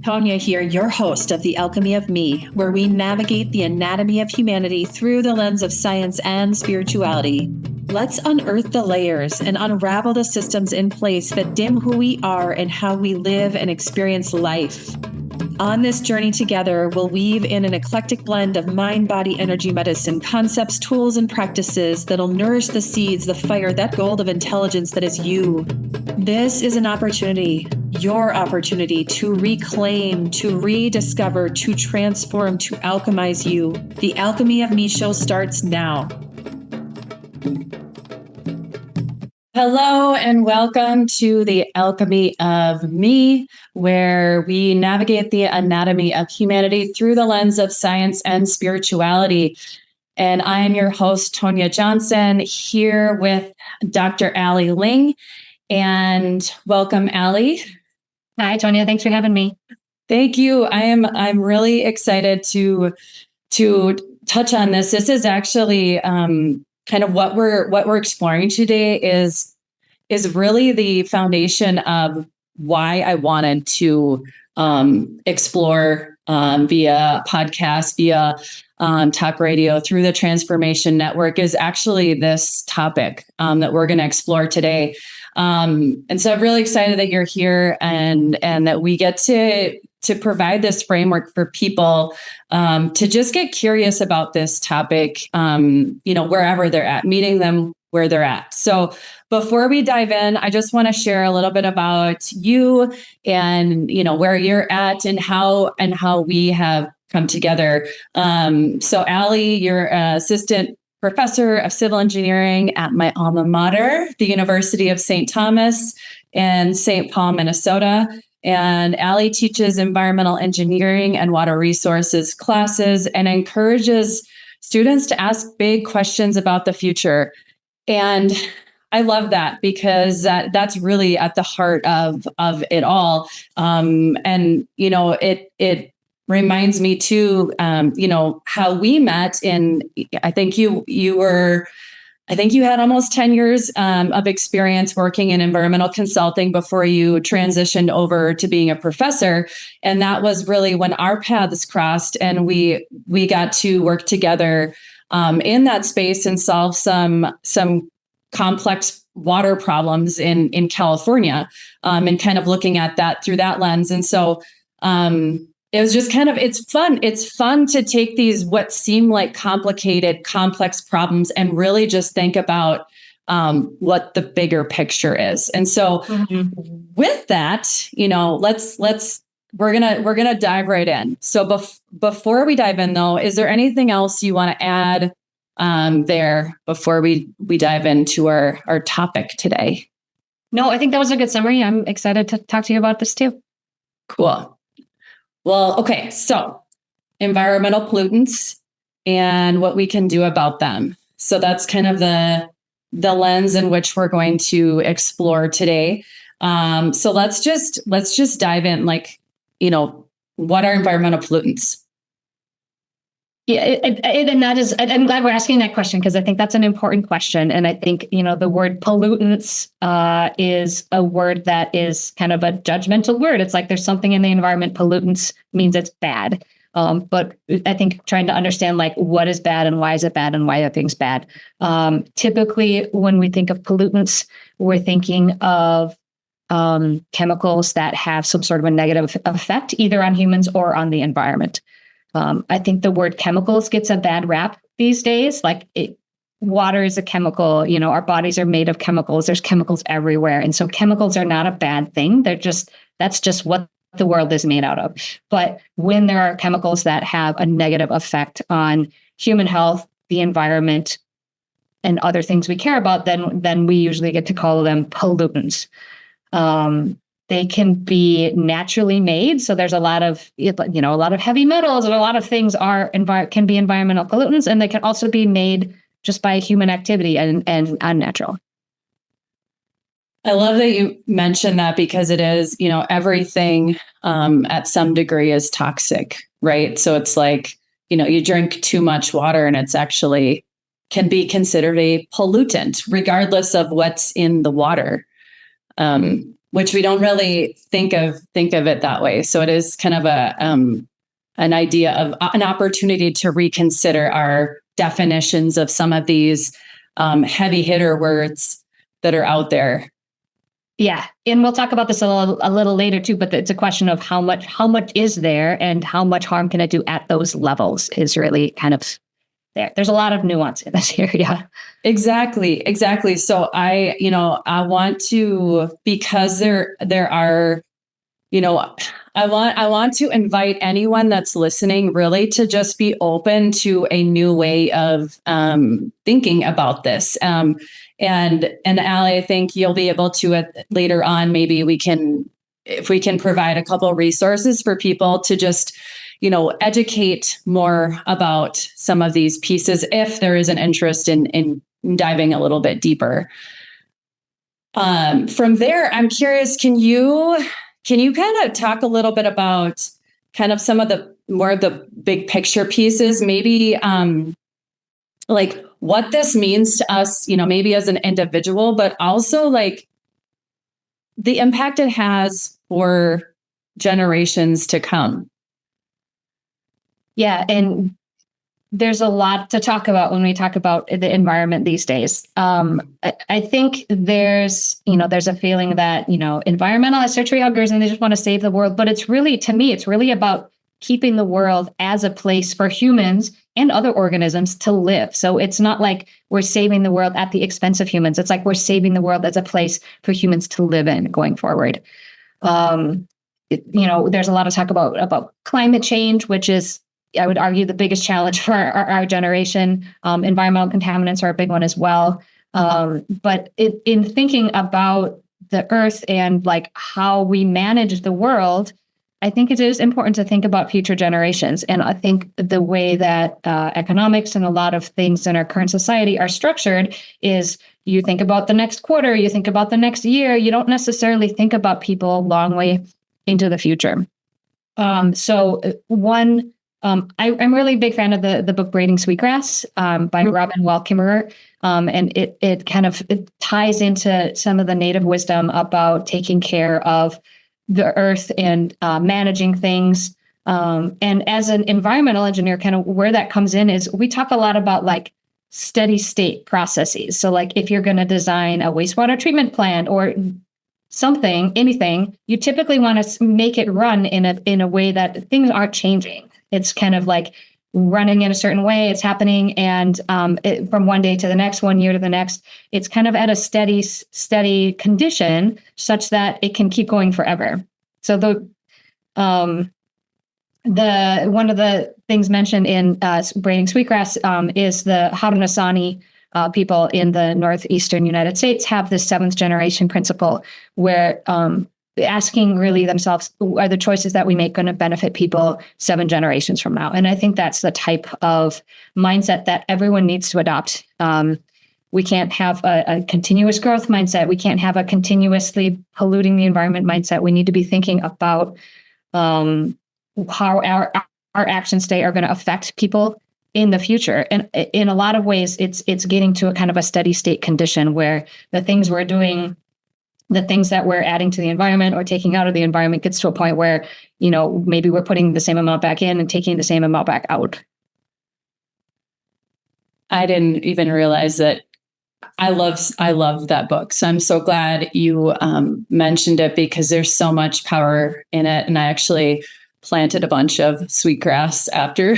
Tonia here, your host of the Alchemy of Me, where we navigate the anatomy of humanity through the lens of science and spirituality. Let's unearth the layers and unravel the systems in place that dim who we are and how we live and experience life. On this journey together, we'll weave in an eclectic blend of mind, body, energy, medicine, concepts, tools, and practices that'll nourish the seeds, the fire, that gold of intelligence that is you. This is an opportunity, your opportunity to reclaim, to rediscover, to transform, to alchemize you. The Alchemy of Me show starts now. Hello and welcome to the Alchemy of Me, where we navigate the anatomy of humanity through the lens of science and spirituality. And I'm your host, Tonia Johnson, here with Dr. Ling. And welcome, Allie. Hi, Tonia. Thanks for having me. Thank you. I'm really excited to touch on this. This is actually kind of what we're exploring today is really the foundation of why I wanted to explore via podcast, via talk radio through the Transformation Network is actually this topic that we're going to explore today. And so I'm really excited that you're here and that we get to provide this framework for people to just get curious about this topic, wherever they're at, meeting them where they're at. So before we dive in, I just want to share a little bit about you and, where you're at and how we have come together. So Allie, you're an assistant professor of civil engineering at my alma mater, the University of St. Thomas in St. Paul, Minnesota. And Allie teaches environmental engineering and water resources classes and encourages students to ask big questions about the future. And I love that because that's really at the heart of it all. It reminds me too, how we met I think you had almost 10 years of experience working in environmental consulting before you transitioned over to being a professor. And that was really when our paths crossed and we got to work together in that space and solve some complex water problems in California and kind of looking at that through that lens. And so it was just it's fun. It's fun to take these, what seem like complicated, complex problems and really just think about what the bigger picture is. And so with that, we're going to dive right in. So before we dive in though, is there anything else you want to add there before we dive into our topic today? No, I think that was a good summary. I'm excited to talk to you about this too. Cool. Well, okay, so environmental pollutants and what we can do about them. So that's kind of the lens in which we're going to explore today. So let's just dive in. What are environmental pollutants? Yeah, and that is, I'm glad we're asking that question because I think that's an important question. And I think, the word pollutants is a word that is kind of a judgmental word. It's like there's something in the environment, pollutants means it's bad. But I think trying to understand what is bad and why is it bad and why are things bad. Typically, when we think of pollutants, we're thinking of chemicals that have some sort of a negative effect either on humans or on the environment. I think the word chemicals gets a bad rap these days. Water is a chemical, our bodies are made of chemicals. There's chemicals everywhere. And so chemicals are not a bad thing. That's just what the world is made out of. But when there are chemicals that have a negative effect on human health, the environment, and other things we care about, then we usually get to call them pollutants. They can be naturally made. So there's a lot of heavy metals and a lot of things can be environmental pollutants, and they can also be made just by human activity and unnatural. I love that you mentioned that because it is, everything at some degree is toxic, right? So it's you drink too much water and it's actually can be considered a pollutant regardless of what's in the water. which we don't really think of it that way. So it is kind of an idea of an opportunity to reconsider our definitions of some of these heavy hitter words that are out there. Yeah. And we'll talk about this a little later too, but it's a question of how much is there and how much harm can it do at those levels is really kind of there. There's a lot of nuance in this area. Exactly. So I want to, because there are, I want to invite anyone that's listening really to just be open to a new way of thinking about this. And Allie, I think you'll be able to later on, maybe if we can provide a couple of resources for people to just, educate more about some of these pieces if there is an interest in diving a little bit deeper. From there, I'm curious, can you kind of talk a little bit about kind of some of the more of the big picture pieces, maybe like what this means to us, maybe as an individual, but also like the impact it has for generations to come? Yeah. And there's a lot to talk about when we talk about the environment these days. I think there's a feeling that, environmentalists are tree huggers and they just want to save the world. But it's really, to me, it's really about keeping the world as a place for humans and other organisms to live. So it's not like we're saving the world at the expense of humans. It's like we're saving the world as a place for humans to live in going forward. There's a lot of talk about climate change, which is, I would argue, the biggest challenge for our generation. Environmental contaminants are a big one as well. But in thinking about the earth and like how we manage the world, I think it is important to think about future generations. And I think the way that economics and a lot of things in our current society are structured is you think about the next quarter, you think about the next year, you don't necessarily think about people a long way into the future. I'm really a big fan of the book Braiding Sweetgrass by Robin Wall Kimmerer. And it ties into some of the native wisdom about taking care of the earth and managing things. And as an environmental engineer, kind of where that comes in is we talk a lot about like steady state processes. So like if you're going to design a wastewater treatment plant or anything, you typically want to make it run in a way that things aren't changing. It's kind of like running in a certain way. It's happening, and from one day to the next, 1 year to the next, it's kind of at a steady condition such that it can keep going forever. So one of the things mentioned in Braiding Sweetgrass is the Haudenosaunee people in the northeastern United States have this 7th generation principle where asking really themselves, are the choices that we make going to benefit people 7 generations from now? And I think that's the type of mindset that everyone needs to adopt. We can't have a continuous growth mindset. We can't have a continuously polluting the environment mindset. We need to be thinking about how our actions today are going to affect people in the future. And in a lot of ways, it's getting to a kind of a steady state condition where the things we're doing, the things that we're adding to the environment or taking out of the environment gets to a point where, maybe we're putting the same amount back in and taking the same amount back out. I didn't even realize that. I love that book. So I'm so glad you mentioned it because there's so much power in it. And I actually planted a bunch of sweetgrass after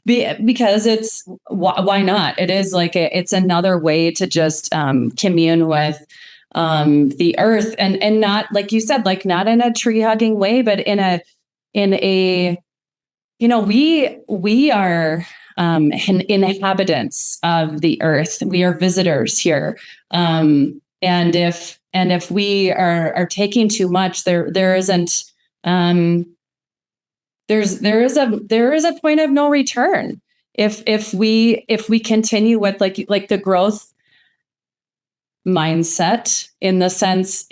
because it's why not? It is like it's another way to just commune with the earth and not, like you said, like not in a tree hugging way, but in a we are inhabitants of the earth. We are visitors here. And if we are taking too much, there is a point of no return. If we continue with like the growth mindset, in the sense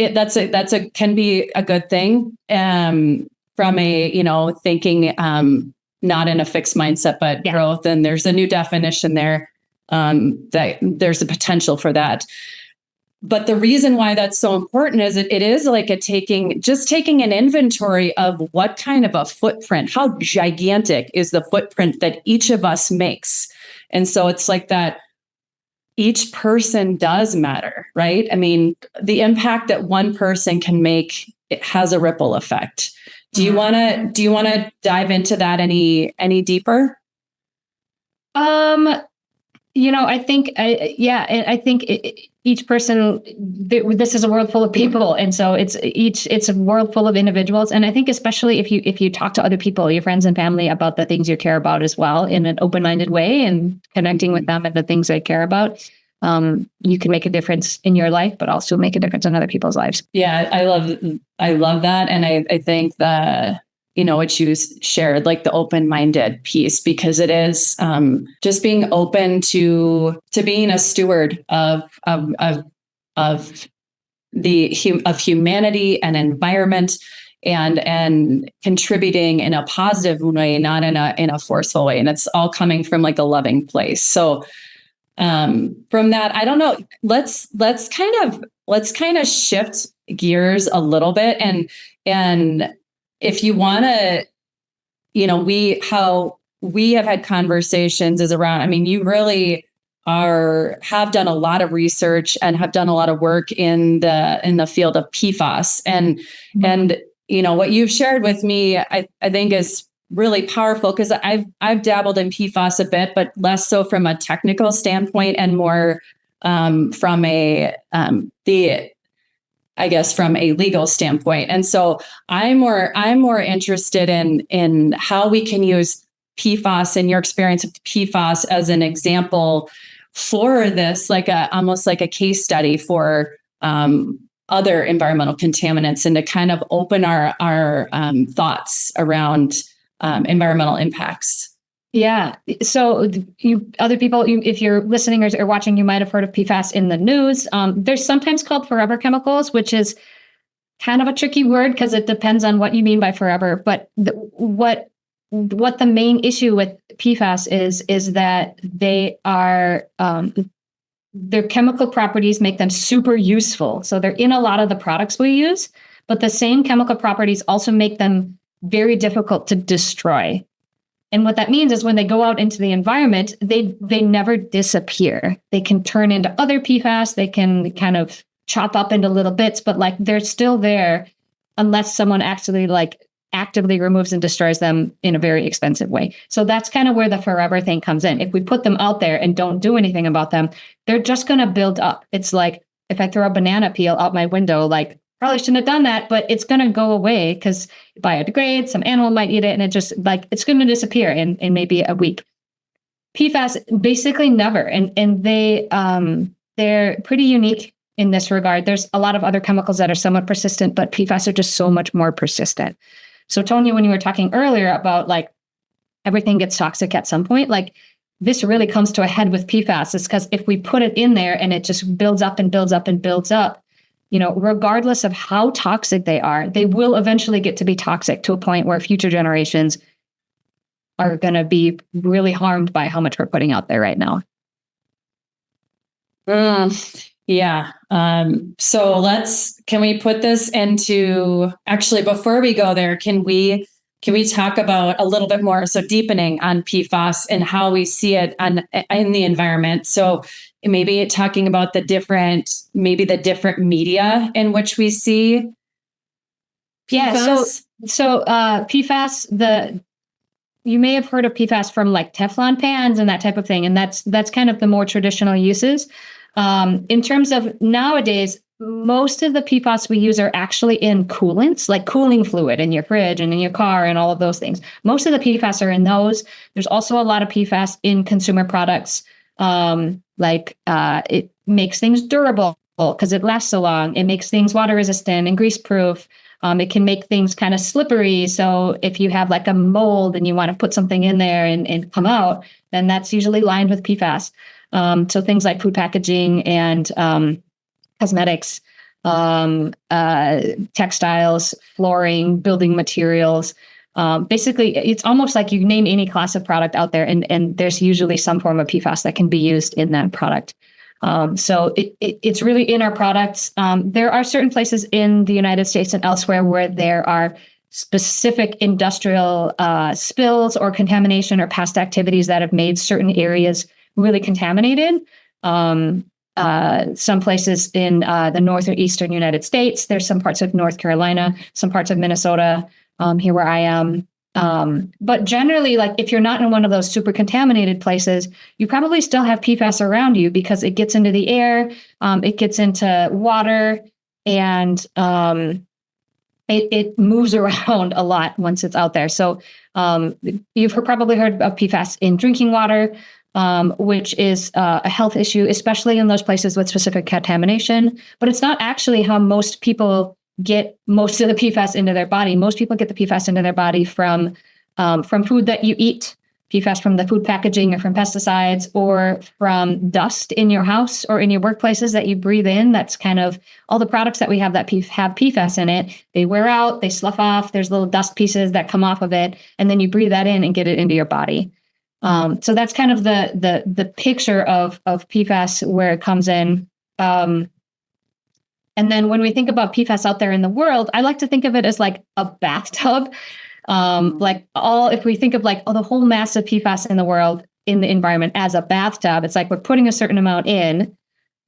can be a good thing from a thinking not in a fixed mindset but growth, and there's a new definition there that there's a potential for that. but the reason why that's so important is it is like taking an inventory of what kind of a footprint, how gigantic is the footprint that each of us makes. And so it's like that each person does matter, right? I mean, the impact that one person can make, it has a ripple effect. Do you want to dive into that any deeper? I think, each person, this is a world full of people. And so it's a world full of individuals. And I think especially if you talk to other people, your friends and family, about the things you care about as well, in an open-minded way, and connecting with them and the things they care about, you can make a difference in your life, but also make a difference in other people's lives. Yeah, I love that. And I think what you shared, like the open-minded piece, because it is just being open to being a steward of humanity and environment, and contributing in a positive way, not in a forceful way. And it's all coming from like a loving place. So from that, I don't know, let's kind of shift gears a little bit, and if you want to, how we have had conversations is around, I mean, you really have done a lot of research and have done a lot of work in the field of PFAS, and what you've shared with me, I think is really powerful, because I've dabbled in PFAS a bit, but less so from a technical standpoint and more from from a legal standpoint. And so I'm more interested in how we can use PFAS, and your experience with PFAS, as an example for this, almost like a case study for other environmental contaminants, and to kind of open our thoughts around environmental impacts. Yeah. So if you're listening or watching, you might have heard of PFAS in the news. They're sometimes called forever chemicals, which is kind of a tricky word because it depends on what you mean by forever. But what the main issue with PFAS is that they are, their chemical properties make them super useful. So they're in a lot of the products we use, but the same chemical properties also make them very difficult to destroy. And what that means is when they go out into the environment, they never disappear. They can turn into other PFAS. They can kind of chop up into little bits, but they're still there unless someone actually actively removes and destroys them in a very expensive way. So that's kind of where the forever thing comes in. If we put them out there and don't do anything about them, they're just going to build up. It's like if I throw a banana peel out my window, probably shouldn't have done that, but it's going to go away because it biodegrades, some animal might eat it, and it just it's going to disappear in maybe a week. PFAS basically never, and they're pretty unique in this regard. There's a lot of other chemicals that are somewhat persistent, but PFAS are just so much more persistent. So Tonia, when you were talking earlier about everything gets toxic at some point, this really comes to a head with PFAS. It's because if we put it in there and it just builds up and builds up and builds up, regardless of how toxic they are, they will eventually get to be toxic to a point where future generations are going to be really harmed by how much we're putting out there right now. Yeah. So can we put this into, actually, before we go there, can we talk about a little bit more, so deepening on PFAS and how we see it in the environment? So maybe talking about the different media in which we see PFAS. Yeah. So PFAS, you may have heard of PFAS from Teflon pans and that type of thing. And that's kind of the more traditional uses. In terms of nowadays, most of the PFAS we use are actually in coolants, like cooling fluid in your fridge and in your car and all of those things. Most of the PFAS are in those. There's also a lot of PFAS in consumer products. It makes things durable because it lasts so long. It makes things water resistant and grease proof. It can make things kind of slippery. So if you have a mold and you want to put something in there and come out, then that's usually lined with PFAS. So things like food packaging and cosmetics, textiles, flooring, building materials. Basically, it's almost like you name any class of product out there, and there's usually some form of PFAS that can be used in that product. So it's really in our products. There are certain places in the United States and elsewhere where there are specific industrial spills or contamination or past activities that have made certain areas really contaminated. Some places in the north or eastern United States. There's some parts of North Carolina, some parts of Minnesota, here where I am. But generally, like if you're not in one of those super contaminated places, you probably still have PFAS around you because it gets into the air, it gets into water, and it moves around a lot once it's out there. So you've probably heard of PFAS in drinking water, which is a health issue, especially in those places with specific contamination. But it's not actually how most people get most of the PFAS into their body. Most people get the PFAS into their body from food that you eat, PFAS from the food packaging or from pesticides or from dust in your house or in your workplaces that you breathe in. That's kind of all the products that we have that have PFAS in it. They wear out, they slough off, there's little dust pieces that come off of it, and then you breathe that in and get it into your body. So that's kind of the picture of PFAS where it comes in. And then when we think about PFAS out there in the world, I like to think of it as like a bathtub. If we think of the whole mass of PFAS in the world, in the environment as a bathtub, it's like we're putting a certain amount in,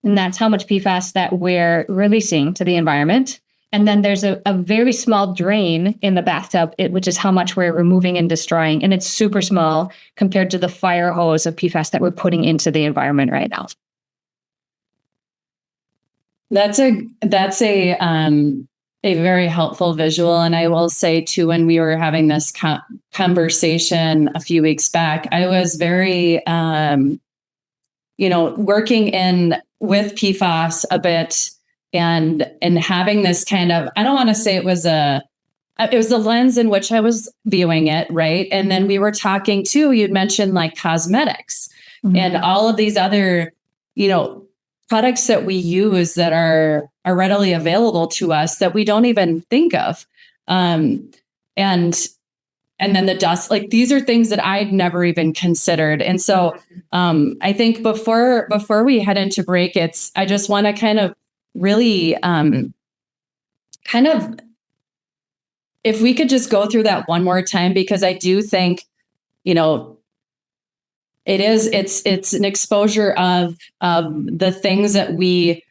and that's how much PFAS that we're releasing to the environment. And then there's a very small drain in the bathtub, which is how much we're removing and destroying. And it's super small compared to the fire hose of PFAS that we're putting into the environment right now. That's a very helpful visual. And I will say too, when we were having this conversation a few weeks back, I was very, working with PFAS a bit and having this kind of, I don't want to say it was the lens in which I was viewing it. Right. And then we were talking too, you'd mentioned like cosmetics and all of these other, products that we use that are readily available to us that we don't even think of. And then the dust, like these are things that I'd never even considered. And so I think before we head into break, I just want to kind of really if we could just go through that one more time, because I do think, it's an exposure of the things that we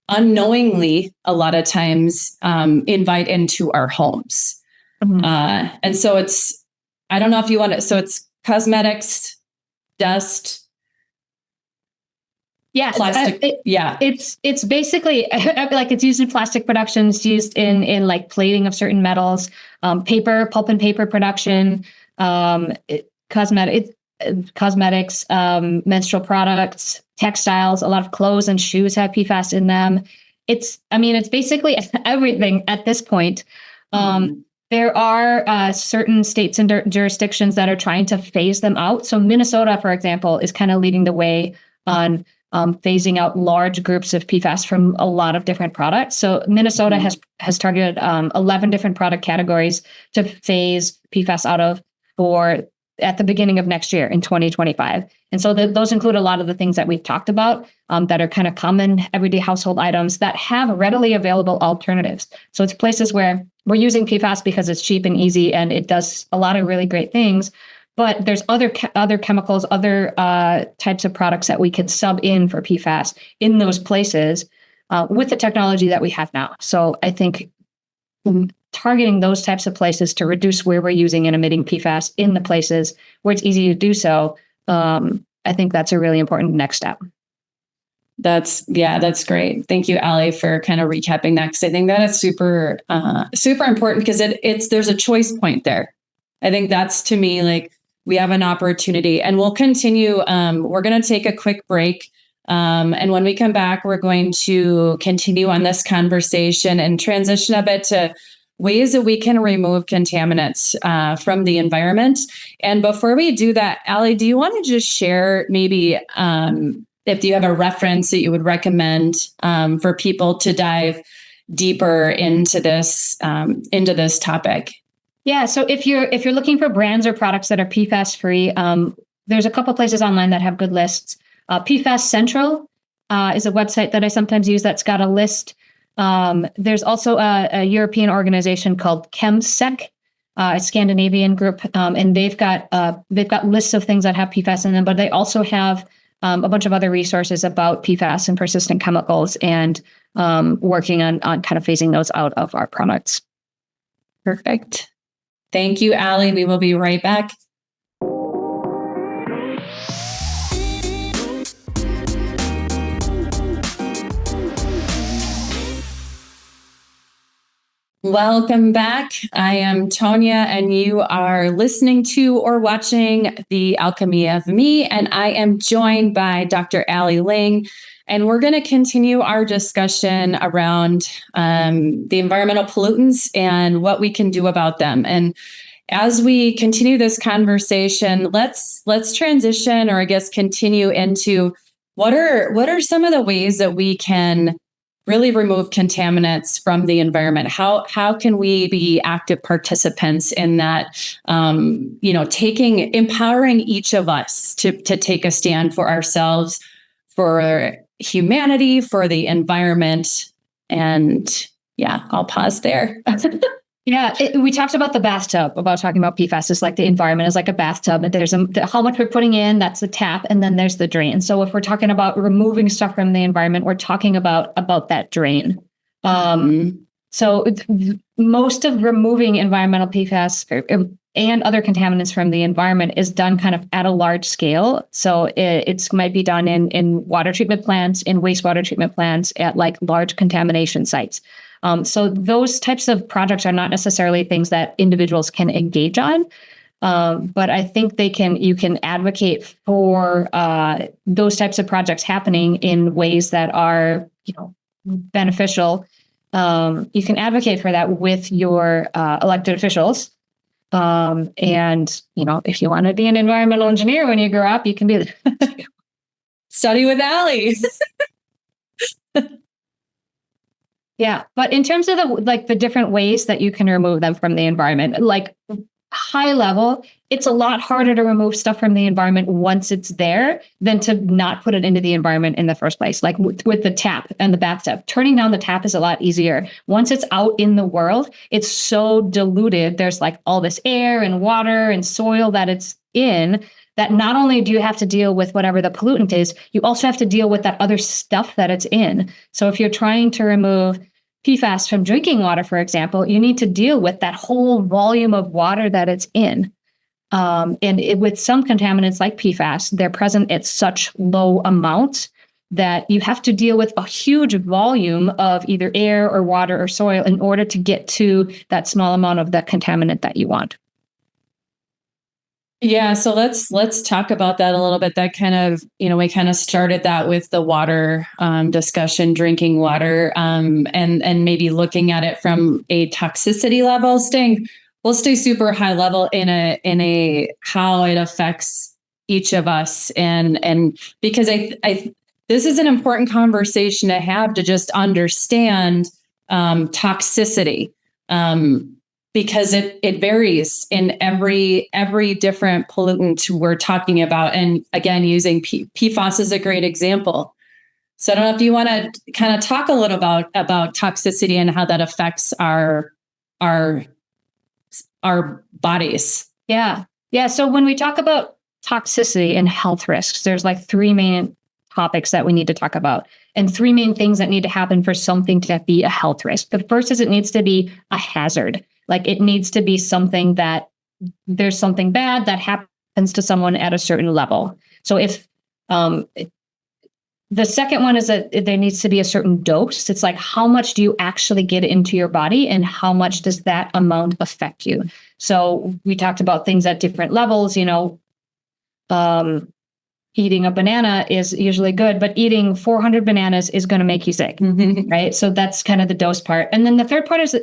unknowingly a lot of times invite into our homes. And so I don't know if you want to, so it's cosmetics, dust. Yeah, plastic. It's basically like it's used in plastic production. It's used in like plating of certain metals, paper, pulp and paper production, cosmetics, menstrual products, textiles. A lot of clothes and shoes have PFAS in them. It's basically everything at this point. There are certain states and jurisdictions that are trying to phase them out. So Minnesota, for example, is kind of leading the way on phasing out large groups of PFAS from a lot of different products. So Minnesota has targeted 11 different product categories to phase PFAS out of at the beginning of next year in 2025. And so those include a lot of the things that we've talked about that are kind of common everyday household items that have readily available alternatives. So it's places where we're using PFAS because it's cheap and easy and it does a lot of really great things. But there's other chemicals, other types of products that we can sub in for PFAS in those places with the technology that we have now. So I think targeting those types of places to reduce where we're using and emitting PFAS in the places where it's easy to do so, I think that's a really important next step. That's great. Thank you, Allie, for kind of recapping that, because I think that is super important, because there's a choice point there. I think that's, to me, like, we have an opportunity, and we'll continue. We're going to take a quick break. And when we come back, we're going to continue on this conversation and transition a bit to ways that we can remove contaminants from the environment. And before we do that, Allie, do you want to just share maybe if you have a reference that you would recommend for people to dive deeper into this topic? Yeah. So if you're looking for brands or products that are PFAS free, there's a couple places online that have good lists. PFAS Central is a website that I sometimes use that's got a list. There's also a European organization called ChemSec, a Scandinavian group, and they've got lists of things that have PFAS in them, but they also have a bunch of other resources about PFAS and persistent chemicals, and working on kind of phasing those out of our products. Perfect. Thank you, Allie. We will be right back. Welcome back. I am Tonia, and you are listening to or watching the Alchemy of Me, and I am joined by Dr. Allie Ling, and we're going to continue our discussion around the environmental pollutants and what we can do about them. And as we continue this conversation, let's transition, or I guess continue into what are some of the ways that we can really remove contaminants from the environment. How can we be active participants in that? Empowering each of us to take a stand for ourselves, for humanity, for the environment. And yeah, I'll pause there. Yeah, we talked about the bathtub, about talking about PFAS. It's like the environment is like a bathtub. There's how much we're putting in, that's the tap, and then there's the drain. So if we're talking about removing stuff from the environment, we're talking about that drain. So most of removing environmental PFAS and other contaminants from the environment is done kind of at a large scale. So it might be done in water treatment plants, in wastewater treatment plants, at like large contamination sites. So those types of projects are not necessarily things that individuals can engage on, but I think you can advocate for those types of projects happening in ways that are, beneficial. You can advocate for that with your elected officials. And if you want to be an environmental engineer when you grow up, you can do that. Study with Allie. Yeah, but in terms of the different ways that you can remove them from the environment, like high level, it's a lot harder to remove stuff from the environment once it's there than to not put it into the environment in the first place. Like with the tap and the bathtub, turning down the tap is a lot easier. Once it's out in the world, it's so diluted. There's like all this air and water and soil that it's in, that not only do you have to deal with whatever the pollutant is, you also have to deal with that other stuff that it's in. So if you're trying to remove PFAS from drinking water, for example, you need to deal with that whole volume of water that it's in. With some contaminants like PFAS, they're present at such low amounts that you have to deal with a huge volume of either air or water or soil in order to get to that small amount of the contaminant that you want. Yeah, so let's talk about that a little bit. That kind of, we kind of started that with the water discussion, drinking water, and maybe looking at it from a toxicity level. We'll stay super high level in a how it affects each of us, and because I this is an important conversation to have, to just understand toxicity. Because it varies in every different pollutant we're talking about. And again, using PFAS is a great example. So I don't know if you want to kind of talk a little about toxicity and how that affects our bodies. Yeah. So when we talk about toxicity and health risks, there's like three main topics that we need to talk about, and three main things that need to happen for something to be a health risk. The first is it needs to be a hazard. Like it needs to be something that there's something bad that happens to someone at a certain level. So if the second one is that there needs to be a certain dose. It's like, how much do you actually get into your body, and how much does that amount affect you? So we talked about things at different levels, eating a banana is usually good, but eating 400 bananas is going to make you sick, right? So that's kind of the dose part. And then the third part is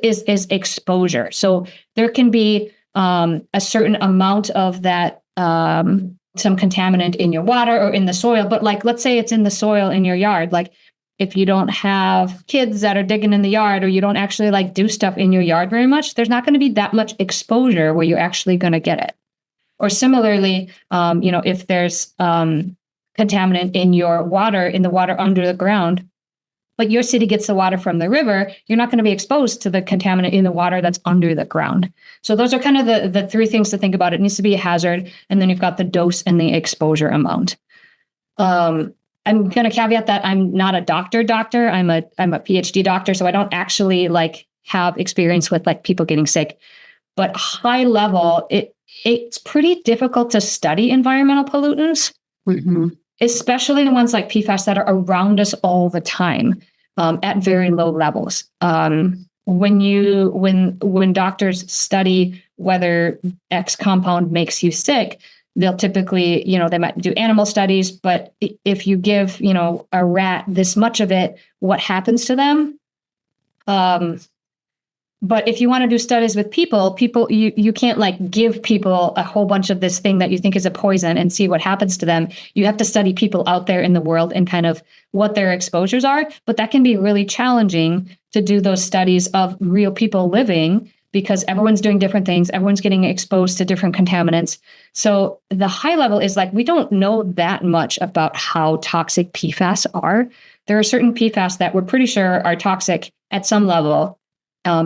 exposure. So there can be a certain amount of that, some contaminant in your water or in the soil. But like, let's say it's in the soil in your yard. Like if you don't have kids that are digging in the yard, or you don't actually like do stuff in your yard very much, there's not going to be that much exposure where you're actually going to get it. Or similarly, if there's contaminant in your water, in the water under the ground, but your city gets the water from the river, you're not going to be exposed to the contaminant in the water that's under the ground. So those are kind of the three things to think about. It needs to be a hazard, and then you've got the dose and the exposure amount. I'm going to caveat that I'm not a doctor. I'm a PhD doctor, so I don't actually like have experience with like people getting sick. But high level, it's pretty difficult to study environmental pollutants. Mm-hmm. Especially the ones like PFAS that are around us all the time at very low levels. When doctors study whether X compound makes you sick, they'll typically, they might do animal studies, but if you give, a rat this much of it, what happens to them? But if you want to do studies with people, you can't like give people a whole bunch of this thing that you think is a poison and see what happens to them. You have to study people out there in the world and kind of what their exposures are. But that can be really challenging to do those studies of real people living because everyone's doing different things. Everyone's getting exposed to different contaminants. So the high level is like, we don't know that much about how toxic PFAS are. There are certain PFAS that we're pretty sure are toxic at some level.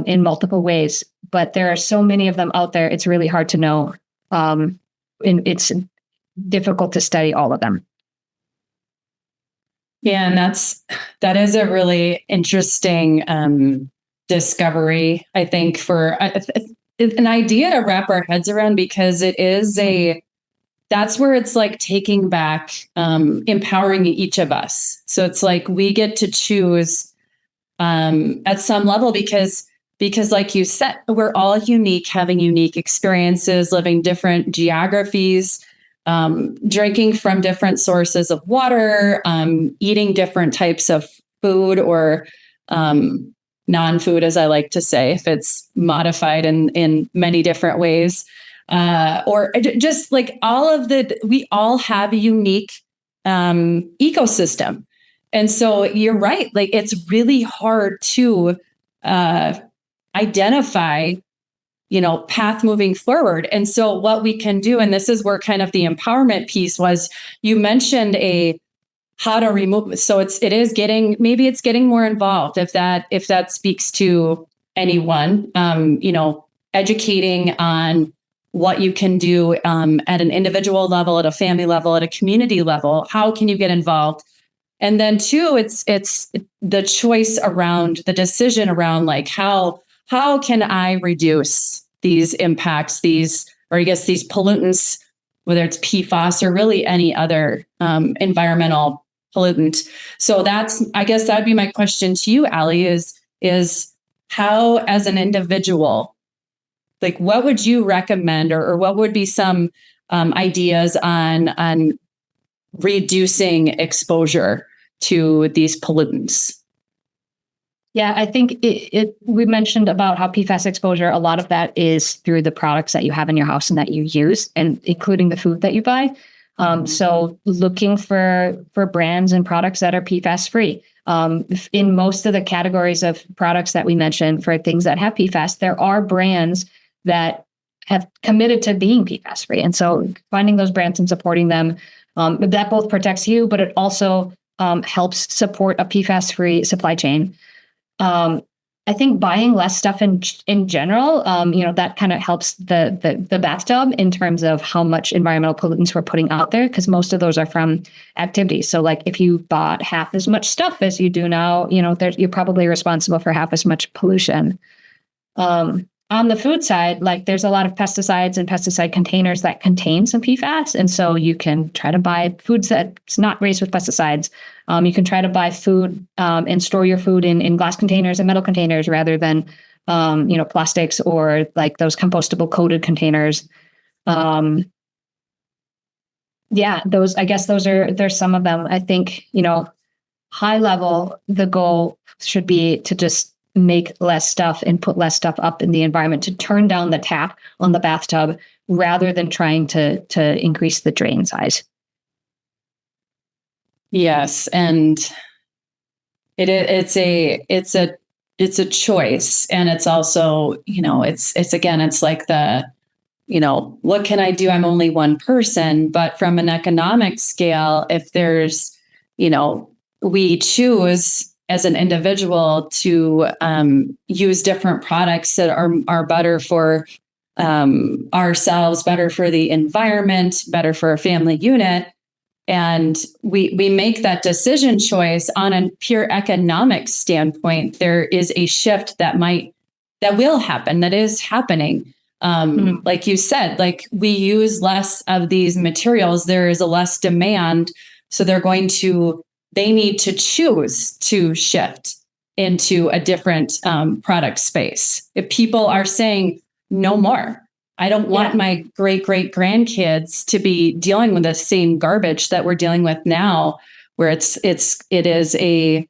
In multiple ways, but there are so many of them out there, it's really hard to know. And it's difficult to study all of them. Yeah, and that is a really interesting discovery, I think, for an idea to wrap our heads around, because that's where it's like taking back, empowering each of us. So it's like we get to choose at some level, because like you said, we're all unique, having unique experiences, living different geographies, drinking from different sources of water, eating different types of food or non-food, as I like to say, if it's modified in many different ways, or just like we all have a unique ecosystem. And so you're right, like it's really hard to identify, path moving forward. And so what we can do, and this is where kind of the empowerment piece was, you mentioned how to remove. So it is getting more involved if that speaks to anyone, educating on what you can do at an individual level, at a family level, at a community level. How can you get involved? And then two, it's the choice around the decision around like, how can I reduce these impacts, these pollutants, whether it's PFAS or really any other environmental pollutant. So I guess that'd be my question to you, Allie, is how, as an individual, like what would you recommend, or what would be some ideas on reducing exposure to these pollutants? Yeah, I think we mentioned about how PFAS exposure, a lot of that is through the products that you have in your house and that you use, and including the food that you buy. So looking for brands and products that are PFAS free. In most of the categories of products that we mentioned for things that have PFAS, there are brands that have committed to being PFAS free. And so finding those brands and supporting them, that both protects you, but it also helps support a PFAS free supply chain. I think buying less stuff in general, that kind of helps the bathtub in terms of how much environmental pollutants we're putting out there, because most of those are from activities. So like if you bought half as much stuff as you do now, you're probably responsible for half as much pollution. On the food side, like there's a lot of pesticides and pesticide containers that contain some PFAS. And so you can try to buy foods that's not raised with pesticides. You can try to buy food and store your food in glass containers and metal containers rather than, plastics or like those compostable coated containers. There's some of them. I think, high level, the goal should be to just make less stuff and put less stuff up in the environment, to turn down the tap on the bathtub rather than trying to increase the drain size. Yes. And it's a choice. And it's also, it's like what can I do? I'm only one person. But from an economic scale, if there's, we choose as an individual to use different products that are better for ourselves, better for the environment, better for a family unit. And we make that decision choice on a pure economic standpoint, there is a shift that will happen, that is happening. Like you said, like we use less of these materials, there is a less demand. So they need to choose to shift into a different product space. If people are saying no more, I don't want my great grandkids to be dealing with the same garbage that we're dealing with now, where it is a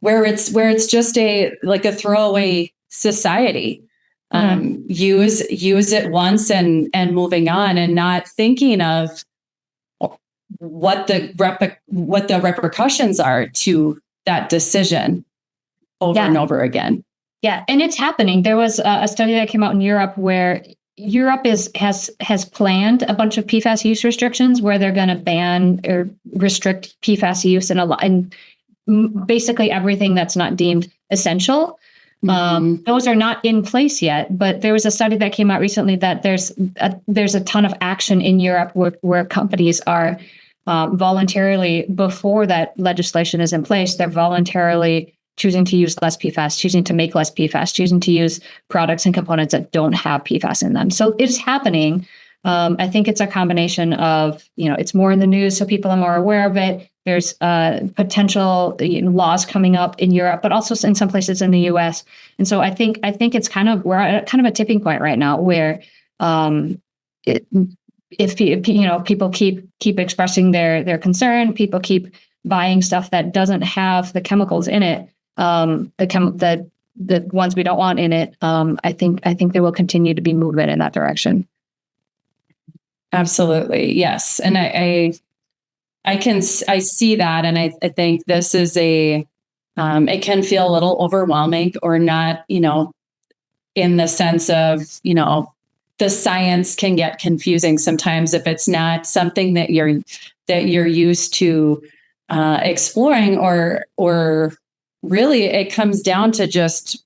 where it's just a throwaway society. Use it once and moving on, and not thinking of what the repercussions are to that decision over and over again. Yeah, and it's happening. There was a study that came out in Europe where Europe has planned a bunch of PFAS use restrictions where they're going to ban or restrict PFAS use and basically everything that's not deemed essential. Those are not in place yet, but there was a study that came out recently that there's a ton of action in Europe where companies are voluntarily, before that legislation is in place, they're voluntarily choosing to use less PFAS, choosing to make less PFAS, choosing to use products and components that don't have PFAS in them. So it's happening. I think it's a combination of, it's more in the news, so people are more aware of it. There's potential laws coming up in Europe, but also in some places in the US. And so I think it's we're at kind of a tipping point right now where if people keep expressing their concern, people keep buying stuff that doesn't have the chemicals in it, the ones we don't want in it. I think there will continue to be movement in that direction. Absolutely, yes, and I see that, and I think this is it can feel a little overwhelming, or not, in the sense of, the science can get confusing sometimes if it's not something that you're used to exploring, or really it comes down to just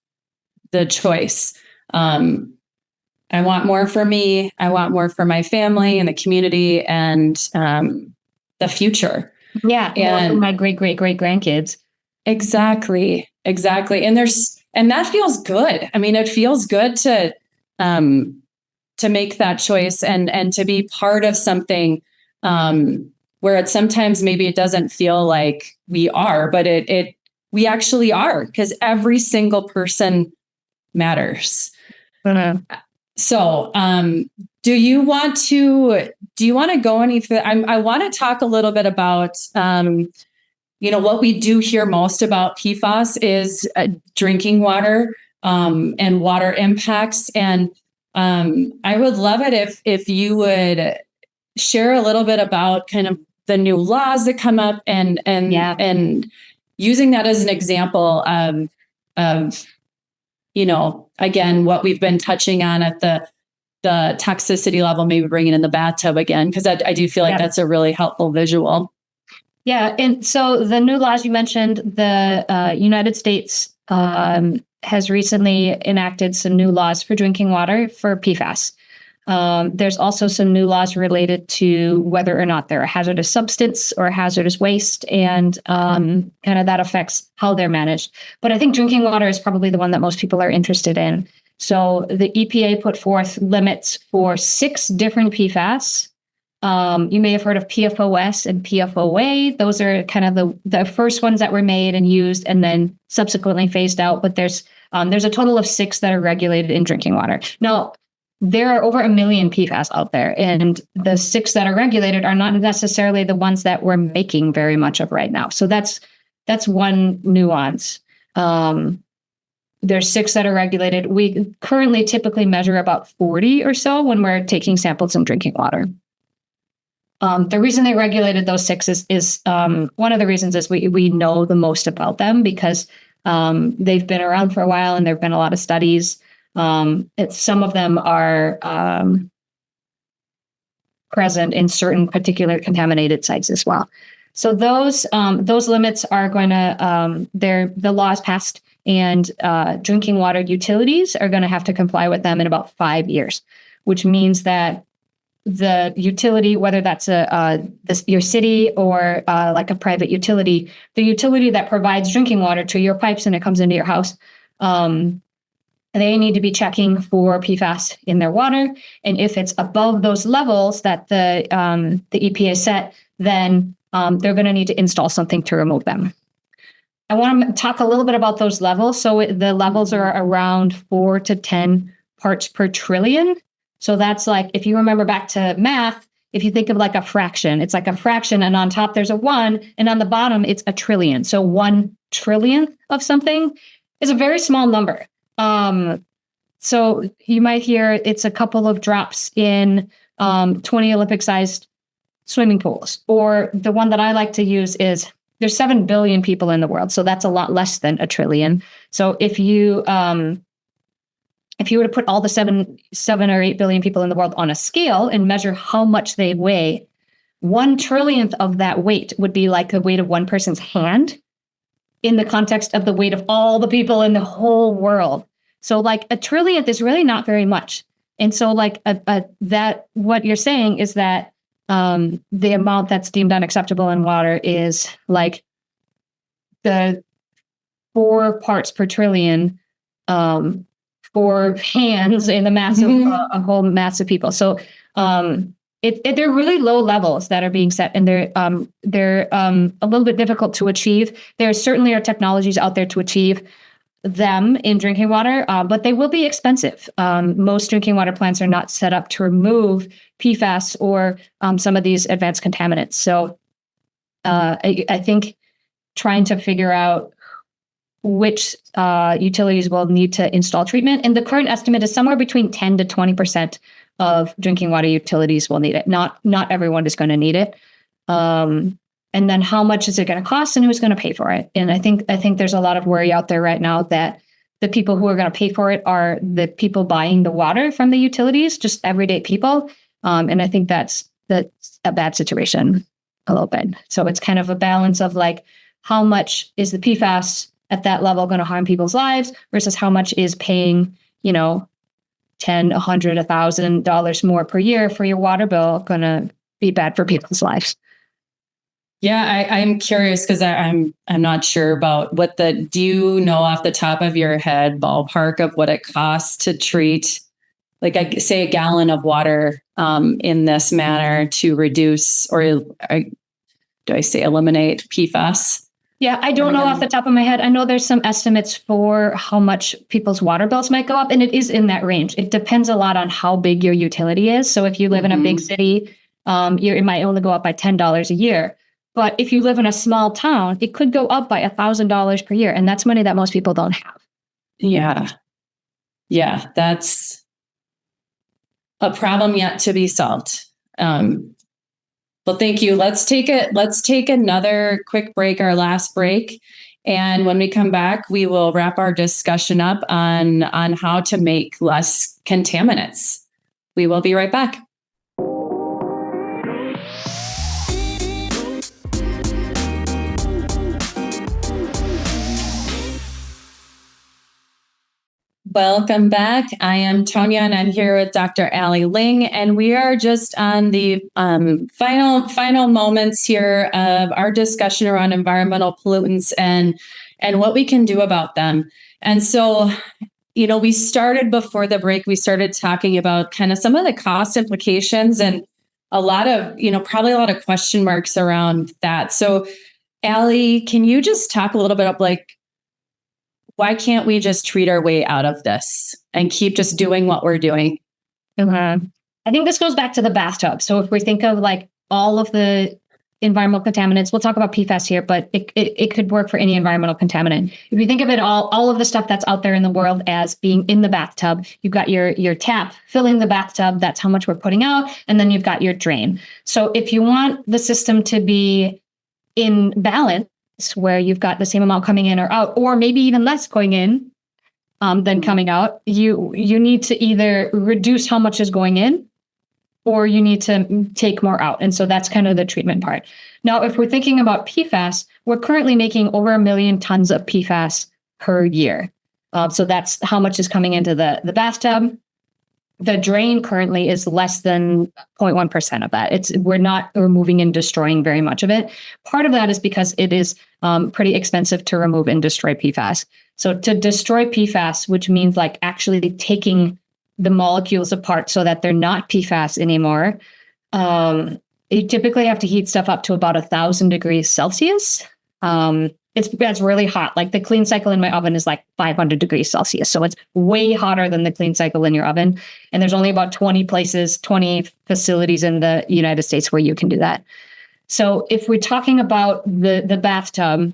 the choice. I want more for me. I want more for my family and the community and the future. Yeah, and more for my great grandkids. Exactly. And that feels good. I mean, it feels good to make that choice and to be part of something where it sometimes maybe it doesn't feel like we are, but we actually are, because every single person matters. So, do you want to go any further? I want to talk a little bit about, what we do hear most about PFAS is drinking water and water impacts. And I would love it if you would share a little bit about kind of the new laws that come up and using that as an example of again, what we've been touching on at the toxicity level, maybe bringing in the bathtub again, because I do feel like that's a really helpful visual. Yeah. And so the new laws you mentioned, the United States has recently enacted some new laws for drinking water for PFAS. There's also some new laws related to whether or not they're a hazardous substance or a hazardous waste, and kind of that affects how they're managed. But I think drinking water is probably the one that most people are interested in. So the EPA put forth limits for 6 different PFAS. You may have heard of PFOS and PFOA. Those are kind of the first ones that were made and used and then subsequently phased out. But there's a total of 6 that are regulated in drinking water. Now, there are over 1 million PFAS out there, and the 6 that are regulated are not necessarily the ones that we're making very much of right now. So that's one nuance. There's 6 that are regulated. We currently typically measure about 40 or so when we're taking samples in drinking water. The reason they regulated those 6 is one of the reasons is we know the most about them, because they've been around for a while and there have been a lot of studies. Some of them are present in certain particular contaminated sites as well. So those limits are going to, the law is passed, and drinking water utilities are going to have to comply with them in about 5 years, which means that the utility, whether that's your city or like a private utility, the utility that provides drinking water to your pipes and it comes into your house, they need to be checking for PFAS in their water. And if it's above those levels that the EPA set, then they're going to need to install something to remove them. I want to talk a little bit about those levels. So the levels are around 4 to 10 parts per trillion. So that's like, if you remember back to math, if you think of like a fraction, it's like a fraction, and on top there's a 1, and on the bottom it's a trillion. So 1 trillionth of something is a very small number. So you might hear it's a couple of drops in 20 Olympic-sized swimming pools. Or the one that I like to use is there's 7 billion people in the world, so that's a lot less than a trillion. So if you were to put all the 7 or 8 billion people in the world on a scale and measure how much they weigh, 1 trillionth of that weight would be like the weight of one person's hand in the context of the weight of all the people in the whole world. So like a trillionth is really not very much. And so like that, what you're saying is that the amount that's deemed unacceptable in water is like the 4 parts per trillion for hands in the mass of a whole mass of people. So they're really low levels that are being set, and they're a little bit difficult to achieve. There certainly are technologies out there to achieve them in drinking water, but they will be expensive. Most drinking water plants are not set up to remove PFAS or some of these advanced contaminants. So I think trying to figure out which utilities will need to install treatment, and the current estimate is somewhere between 10 to 20% of drinking water utilities will need it. Not everyone is going to need it. And then how much is it going to cost, and who's going to pay for it? And I think there's a lot of worry out there right now that the people who are going to pay for it are the people buying the water from the utilities, just everyday people. And I think that's a bad situation a little bit. So it's kind of a balance of like, how much is the PFAS at that level going to harm people's lives versus how much is paying, $10, $100, $1,000 more per year for your water bill going to be bad for people's lives. Yeah, I'm curious because I'm not sure about do you know off the top of your head ballpark of what it costs to treat, like I say, a gallon of water in this manner to reduce, or do I say eliminate PFAS? Yeah, I don't know off the top of my head. I know there's some estimates for how much people's water bills might go up, and it is in that range. It depends a lot on how big your utility is. So if you live in a big city, it might only go up by $10 a year. But if you live in a small town, it could go up by $1,000 per year. And that's money that most people don't have. Yeah. Yeah, that's a problem yet to be solved. Well, thank you. Let's take another quick break, our last break. And when we come back, we will wrap our discussion up on how to make less contaminants. We will be right back. Welcome back. I am Tonia, and I'm here with Dr. Ling, and we are just on the final moments here of our discussion around environmental pollutants and what we can do about them. And so, we started before the break. We started talking about kind of some of the cost implications and a lot of, probably a lot of question marks around that. So, Allie, can you just talk a little bit of why can't we just treat our way out of this and keep just doing what we're doing? I think this goes back to the bathtub. So if we think of like all of the environmental contaminants, we'll talk about PFAS here, but it could work for any environmental contaminant. If you think of it all of the stuff that's out there in the world as being in the bathtub, you've got your tap filling the bathtub, that's how much we're putting out, and then you've got your drain. So if you want the system to be in balance, where you've got the same amount coming in or out, or maybe even less going in than coming out, you need to either reduce how much is going in, or you need to take more out. And so that's kind of the treatment part. Now, if we're thinking about PFAS, we're currently making over 1 million tons of PFAS per year. So that's how much is coming into the bathtub. The drain currently is less than 0.1% of that. We're not removing and destroying very much of it. Part of that is because it is pretty expensive to remove and destroy PFAS. So to destroy PFAS, which means like actually taking the molecules apart so that they're not PFAS anymore, you typically have to heat stuff up to about 1,000 degrees Celsius. That's really hot. Like the clean cycle in my oven is like 500 degrees Celsius. So it's way hotter than the clean cycle in your oven. And there's only about 20 facilities in the United States where you can do that. So if we're talking about the bathtub,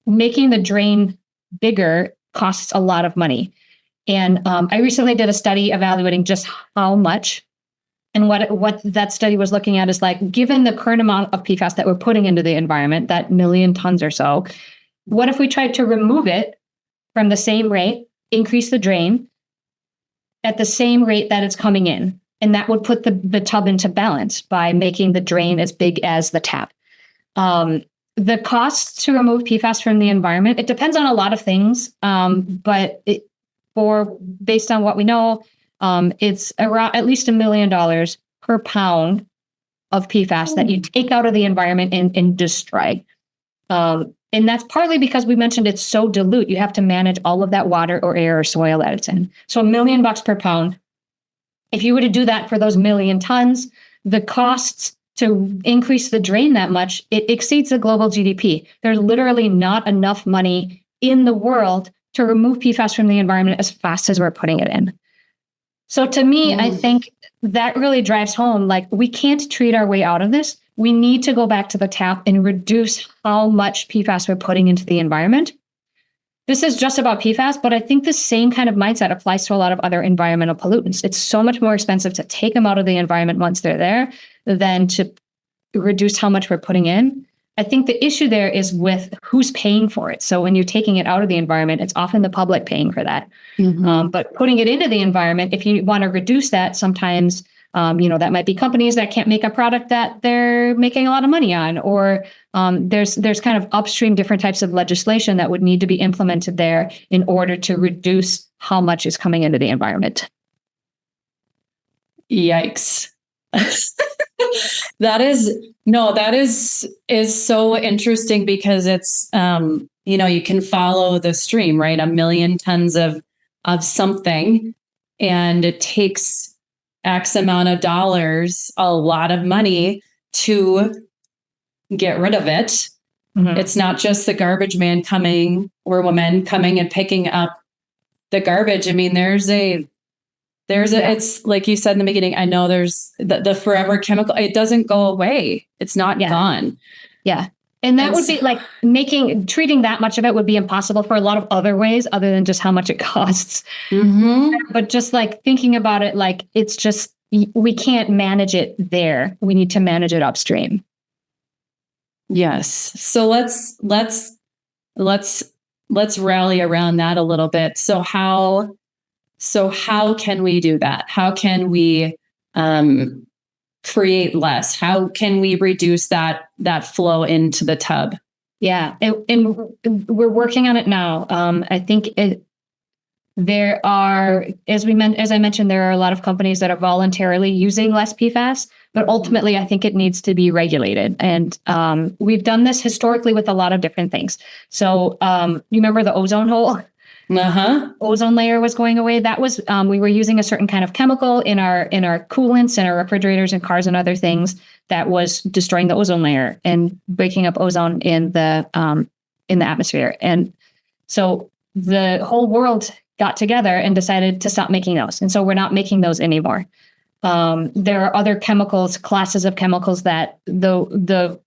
making the drain bigger costs a lot of money. And I recently did a study evaluating just how much. And what that study was looking at is like, given the current amount of PFAS that we're putting into the environment, that 1 million tons or so, what if we tried to remove it from the same rate, increase the drain at the same rate that it's coming in? And that would put the tub into balance by making the drain as big as the tap. The cost to remove PFAS from the environment, it depends on a lot of things, but based on what we know, it's around at least $1 million per pound of PFAS that you take out of the environment and destroy. And that's partly because we mentioned it's so dilute. You have to manage all of that water or air or soil that it's in. So $1 million per pound. If you were to do that for those 1 million tons, the costs to increase the drain that much, it exceeds the global GDP. There's literally not enough money in the world to remove PFAS from the environment as fast as we're putting it in. So to me, I think that really drives home, like, we can't treat our way out of this. We need to go back to the tap and reduce how much PFAS we're putting into the environment. This is just about PFAS, but I think the same kind of mindset applies to a lot of other environmental pollutants. It's so much more expensive to take them out of the environment once they're there than to reduce how much we're putting in. I think the issue there is with who's paying for it. So when you're taking it out of the environment, it's often the public paying for that. But putting it into the environment, if you want to reduce that, sometimes that might be companies that can't make a product that they're making a lot of money on, or there's kind of upstream different types of legislation that would need to be implemented there in order to reduce how much is coming into the environment. Yikes. That is so interesting because it's, you can follow the stream, right? 1 million tons of something, and it takes X amount of dollars, a lot of money to get rid of it. It's not just the garbage man coming or woman coming and picking up the garbage. I mean, it's like you said in the beginning, I know there's the forever chemical. It doesn't go away. It's not gone. Yeah. And that would be like treating that much of it would be impossible for a lot of other ways other than just how much it costs. But just like thinking about it, like, it's just, we can't manage it there. We need to manage it upstream. Yes. So let's rally around that a little bit. So how can we do that? How can we create less? How can we reduce that flow into the tub? Yeah, and we're working on it now. I think there are, as I mentioned, there are a lot of companies that are voluntarily using less PFAS, but ultimately, I think it needs to be regulated. And we've done this historically with a lot of different things. So you remember the ozone hole? Ozone layer was going away. That was we were using a certain kind of chemical in our coolants and our refrigerators and cars and other things that was destroying the ozone layer and breaking up ozone in the atmosphere. And so the whole world got together and decided to stop making those. And so we're not making those anymore. There are other classes of chemicals that the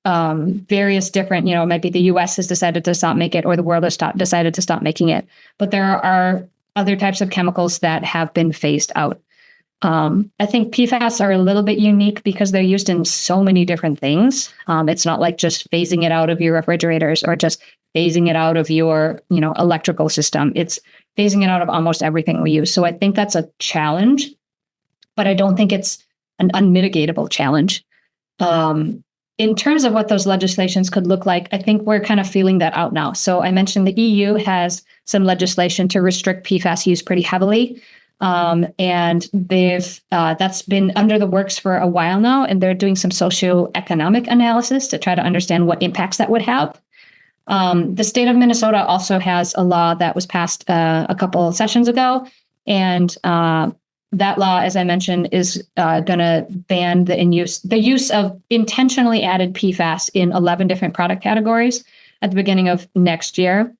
various different, it might be the US has decided to stop making it, or the world has decided to stop making it. But there are other types of chemicals that have been phased out. I think PFAS are a little bit unique because they're used in so many different things. It's not like just phasing it out of your refrigerators or just phasing it out of your, electrical system. It's phasing it out of almost everything we use. So I think that's a challenge, but I don't think it's an unmitigatable challenge. In terms of what those legislations could look like, I think we're kind of feeling that out now. So I mentioned the EU has some legislation to restrict PFAS use pretty heavily. And that's been under the works for a while now, and they're doing some socioeconomic analysis to try to understand what impacts that would have. The state of Minnesota also has a law that was passed a couple of sessions ago, and that law, as I mentioned, is going to ban the use of intentionally added PFAS in 11 different product categories at the beginning of next year.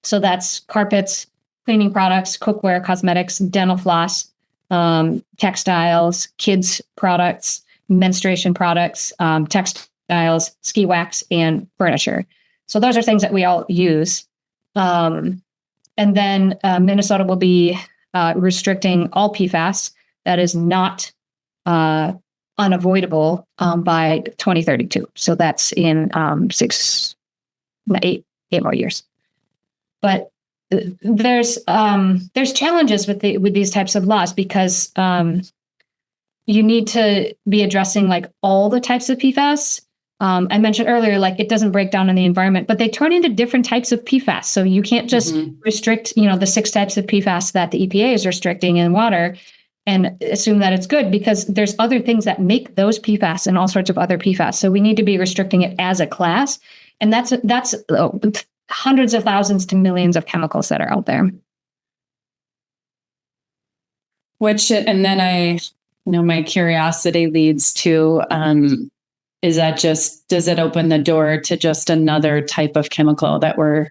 So that's carpets, cleaning products, cookware, cosmetics, dental floss, textiles, kids products, menstruation products, textiles, ski wax, and furniture. So those are things that we all use. And then Minnesota will be restricting all PFAS that is not unavoidable by 2032. So that's in 8 more years. But there's challenges with these types of laws because you need to be addressing like all the types of PFAS. I mentioned earlier, like it doesn't break down in the environment, but they turn into different types of PFAS. So you can't just restrict, the 6 types of PFAS that the EPA is restricting in water and assume that it's good, because there's other things that make those PFAS and all sorts of other PFAS. So we need to be restricting it as a class. And that's hundreds of thousands to millions of chemicals that are out there. And then my curiosity leads to, does it open the door to just another type of chemical that we're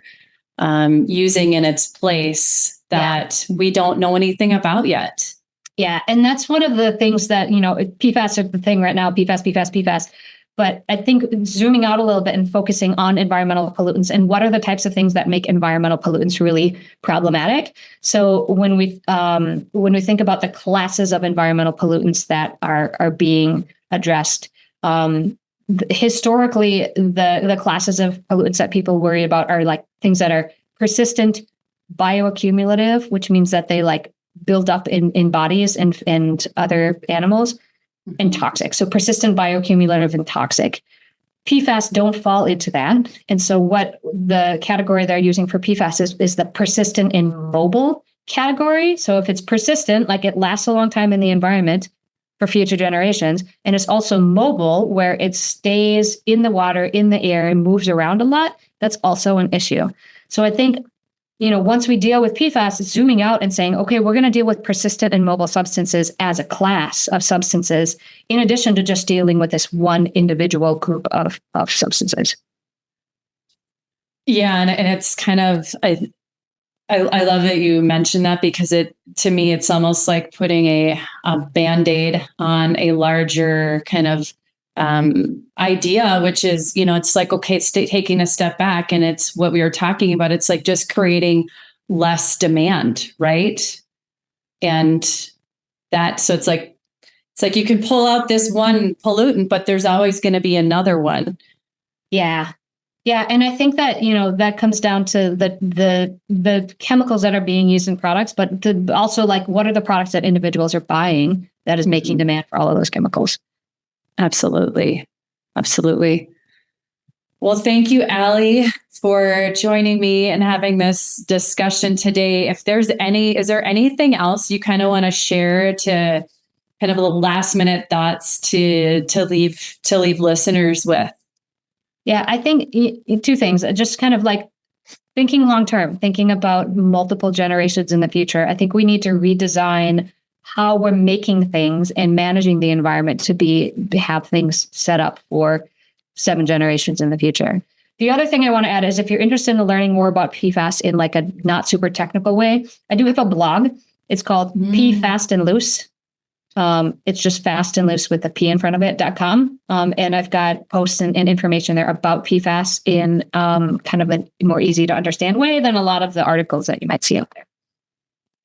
using in its place that we don't know anything about yet? Yeah. And that's one of the things that, PFAS are the thing right now, PFAS. But I think zooming out a little bit and focusing on environmental pollutants and what are the types of things that make environmental pollutants really problematic. So when we think about the classes of environmental pollutants that are being addressed, historically, the classes of pollutants that people worry about are like things that are persistent, bioaccumulative, which means that they like build up in bodies and other animals, and toxic. So persistent, bioaccumulative, and toxic. PFAS don't fall into that. And so what the category they're using for PFAS is the persistent and mobile category. So if it's persistent, like it lasts a long time in the environment for future generations, and it's also mobile, where it stays in the water, in the air, and moves around a lot, that's also an issue. So I think, once we deal with PFAS, zooming out and saying, okay, we're going to deal with persistent and mobile substances as a class of substances, in addition to just dealing with this one individual group of substances. Yeah, and it's kind of, I love that you mentioned that, because to me, it's almost like putting a Band-Aid on a larger kind of idea, which is, it's like, okay, taking a step back, and it's what we were talking about. It's like just creating less demand, right? And so it's like you can pull out this one pollutant, but there's always going to be another one. Yeah. Yeah. And I think that, that comes down to the chemicals that are being used in products, but also like, what are the products that individuals are buying that is making demand for all of those chemicals? Absolutely. Well, thank you, Allie, for joining me and having this discussion today. Is there anything else you kind of want to share to kind of little last minute thoughts to leave listeners with? Yeah, I think 2 things, just kind of like thinking long-term, thinking about multiple generations in the future. I think we need to redesign how we're making things and managing the environment to have things set up for 7 generations in the future. The other thing I want to add is, if you're interested in learning more about PFAS in like a not super technical way, I do have a blog. It's called PFast and Loose. It's just fast and loose with the P in front of it.com. And I've got posts and information there about PFAS in kind of a more easy to understand way than a lot of the articles that you might see out there.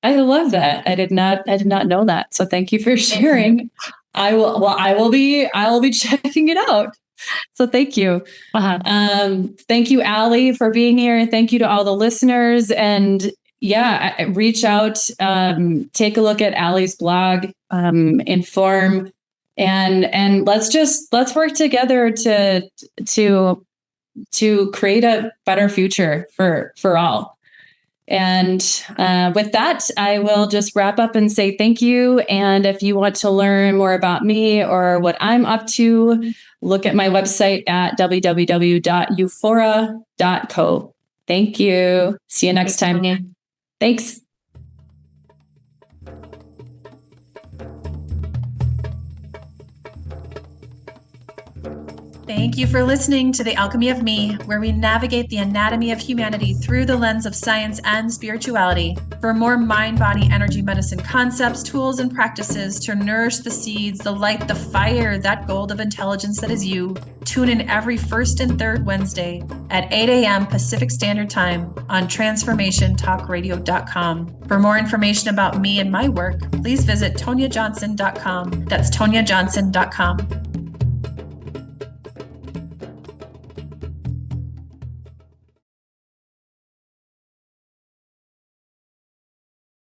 I love that. I did not know that. So thank you for sharing. I will be checking it out. So thank you. Uh-huh. Thank you, Allie, for being here. Thank you to all the listeners. And yeah, reach out, take a look at Allie's blog, inform, and let's work together to create a better future for all. And with that, I will just wrap up and say thank you. And if you want to learn more about me or what I'm up to, look at my website at www.euphora.co. Thank you. See you next time. Tonia. Thanks. Thank you for listening to The Alchemy of Me, where we navigate the anatomy of humanity through the lens of science and spirituality. For more mind, body, energy, medicine concepts, tools, and practices to nourish the seeds, the light, the fire, that gold of intelligence that is you, tune in every first and third Wednesday at 8 a.m. Pacific Standard Time on transformationtalkradio.com. For more information about me and my work, please visit toniajohnson.com. That's toniajohnson.com.